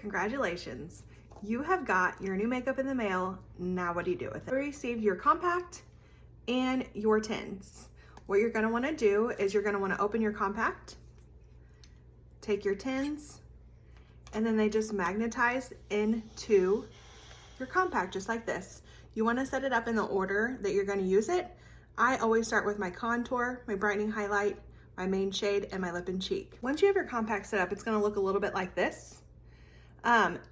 Congratulations, you have got your new makeup in the mail. Now what do you do with it? You received your compact and your tins. What you're gonna wanna do is you're gonna wanna open your compact, take your tins, and then they just magnetize into your compact just like this. You wanna set it up in the order that you're gonna use it. I always start with my contour, my brightening highlight, my main shade, and my lip and cheek. Once you have your compact set up, it's gonna look a little bit like this.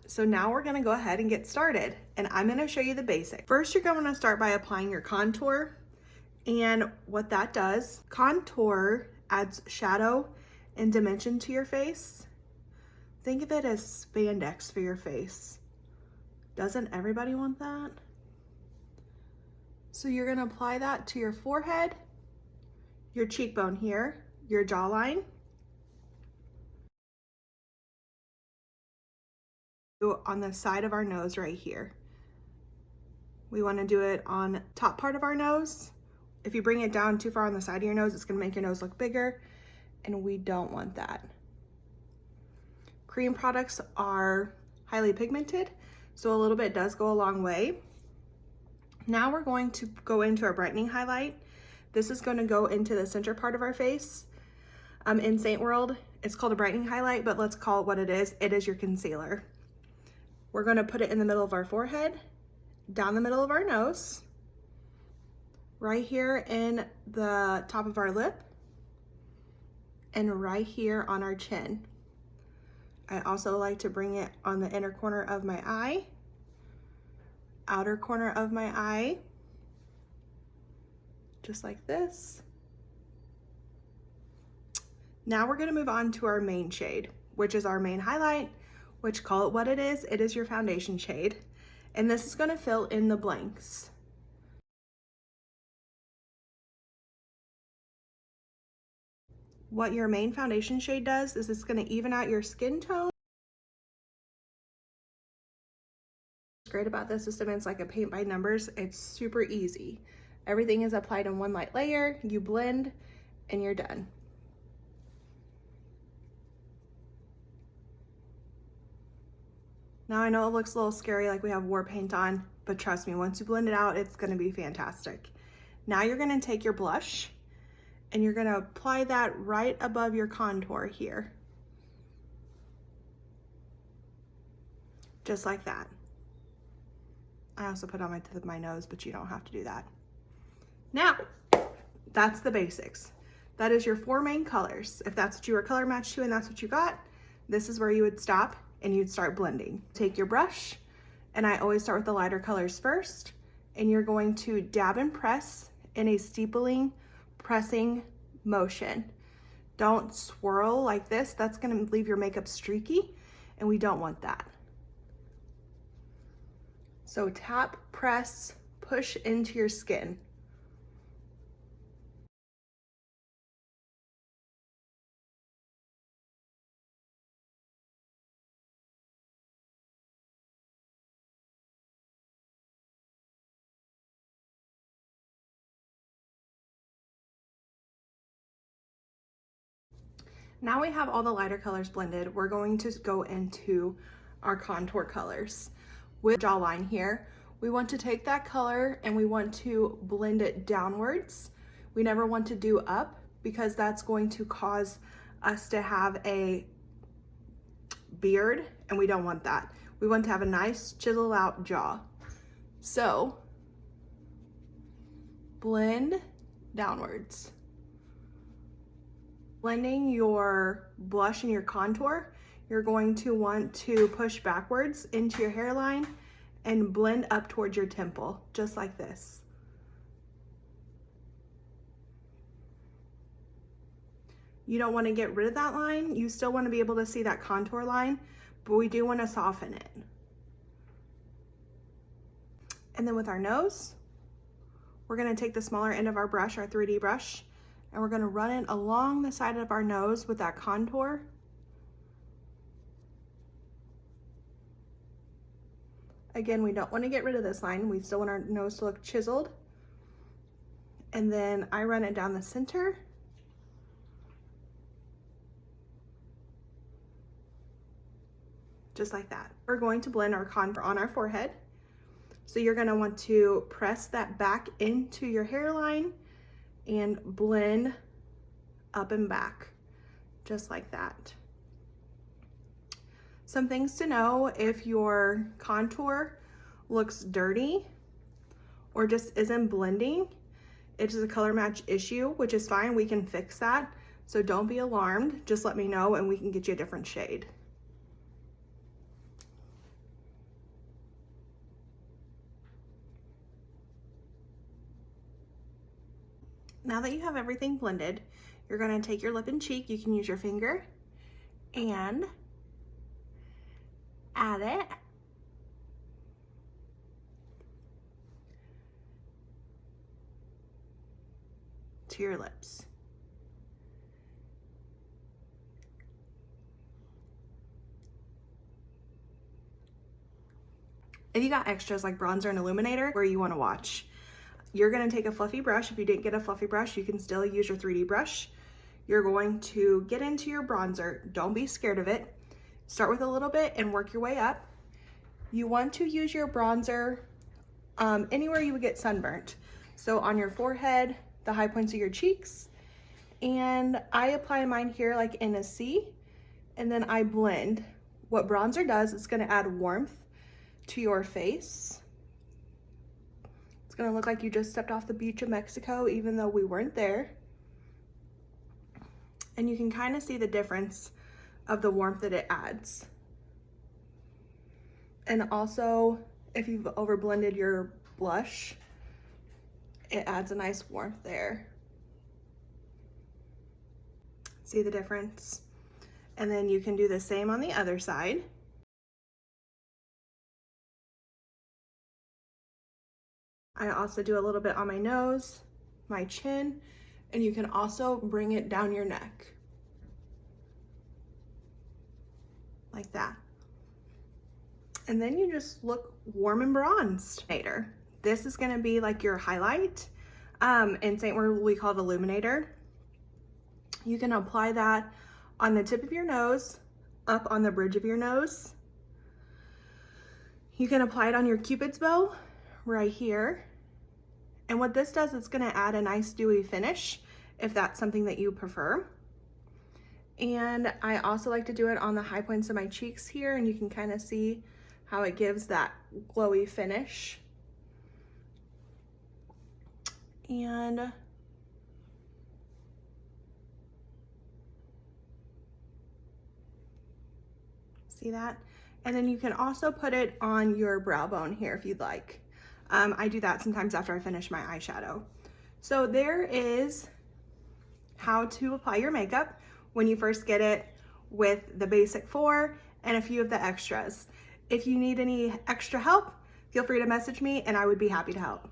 So now we're gonna go ahead and get started, and I'm gonna show you the basics. First, you're gonna start by applying your contour, and what that does, contour adds shadow and dimension to your face. Think of it as spandex for your face. Doesn't everybody want that? So you're gonna apply that to your forehead, your cheekbone here, your jawline, on the side of our nose right here. We wanna do it on top part of our nose. If you bring it down too far on the side of your nose, it's gonna make your nose look bigger, and we don't want that. Cream products are highly pigmented, so a little bit does go a long way. Now we're going to go into our brightening highlight. This is gonna go into the center part of our face. In Saint World, it's called a brightening highlight, but let's call it what it is. It is your concealer. We're gonna put it in the middle of our forehead, down the middle of our nose, right here in the top of our lip, and right here on our chin. I also like to bring it on the inner corner of my eye, outer corner of my eye, just like this. Now we're gonna move on to our main shade, which is our main highlight, which, call it what it is your foundation shade. And this is gonna fill in the blanks. What your main foundation shade does is it's gonna even out your skin tone. What's great about this system, it's like a paint by numbers. It's super easy. Everything is applied in one light layer, you blend, and you're done. Now I know it looks a little scary, like we have war paint on, but trust me, once you blend it out, it's gonna be fantastic. Now you're gonna take your blush and you're gonna apply that right above your contour here. Just like that. I also put on my tip of my nose, but you don't have to do that. Now, that's the basics. That is your 4 main colors. If that's what you were color matched to and that's what you got, this is where you would stop and you'd start blending. Take your brush, and I always start with the lighter colors first, and you're going to dab and press in a steepling, pressing motion. Don't swirl like this. That's gonna leave your makeup streaky, and we don't want that. So tap, press, push into your skin. Now we have all the lighter colors blended, we're going to go into our contour colors. With jawline here, we want to take that color and we want to blend it downwards. We never want to do up because that's going to cause us to have a beard, and we don't want that. We want to have a nice chiseled out jaw. So blend downwards. Blending your blush and your contour, you're going to want to push backwards into your hairline and blend up towards your temple, just like this. You don't want to get rid of that line. You still want to be able to see that contour line, but we do want to soften it. And then with our nose, we're going to take the smaller end of our brush, our 3D brush, and we're gonna run it along the side of our nose with that contour. Again, we don't wanna get rid of this line. We still want our nose to look chiseled. And then I run it down the center. just like that. We're going to blend our contour on our forehead. So you're gonna want to press that back into your hairline and blend up and back, just like that. Some things to know: if your contour looks dirty or just isn't blending, it is a color match issue, which is fine. We can fix that. So don't be alarmed. Just let me know and we can get you a different shade. Now that you have everything blended, you're gonna take your lip and cheek. You can use your finger and add it to your lips. If you got extras like bronzer and illuminator where you want to watch, you're going to take a fluffy brush. If you didn't get a fluffy brush, you can still use your 3D brush. You're going to get into your bronzer. Don't be scared of it. Start with a little bit and work your way up. You want to use your bronzer anywhere you would get sunburnt. So on your forehead, the high points of your cheeks, and I apply mine here like in a C, and then I blend. What bronzer does, it's going to add warmth to your face. It's going to look like you just stepped off the beach of Mexico, even though we weren't there. And you can kind of see the difference of the warmth that it adds. And also, if you've over blended your blush, it adds a nice warmth there. See the difference? And then you can do the same on the other side. I also do a little bit on my nose, my chin, and you can also bring it down your neck. Like that. And then you just look warm and bronzed. This is gonna be like your highlight. In St. Word, we call it Illuminator. You can apply that on the tip of your nose, up on the bridge of your nose. You can apply it on your Cupid's bow right here. And what this does, it's gonna add a nice dewy finish if that's something that you prefer. And I also like to do it on the high points of my cheeks here, and you can kind of see how it gives that glowy finish. And see that? And then you can also put it on your brow bone here if you'd like. I do that sometimes after I finish my eyeshadow. So there is how to apply your makeup when you first get it with the basic 4 and a few of the extras. If you need any extra help, feel free to message me and I would be happy to help.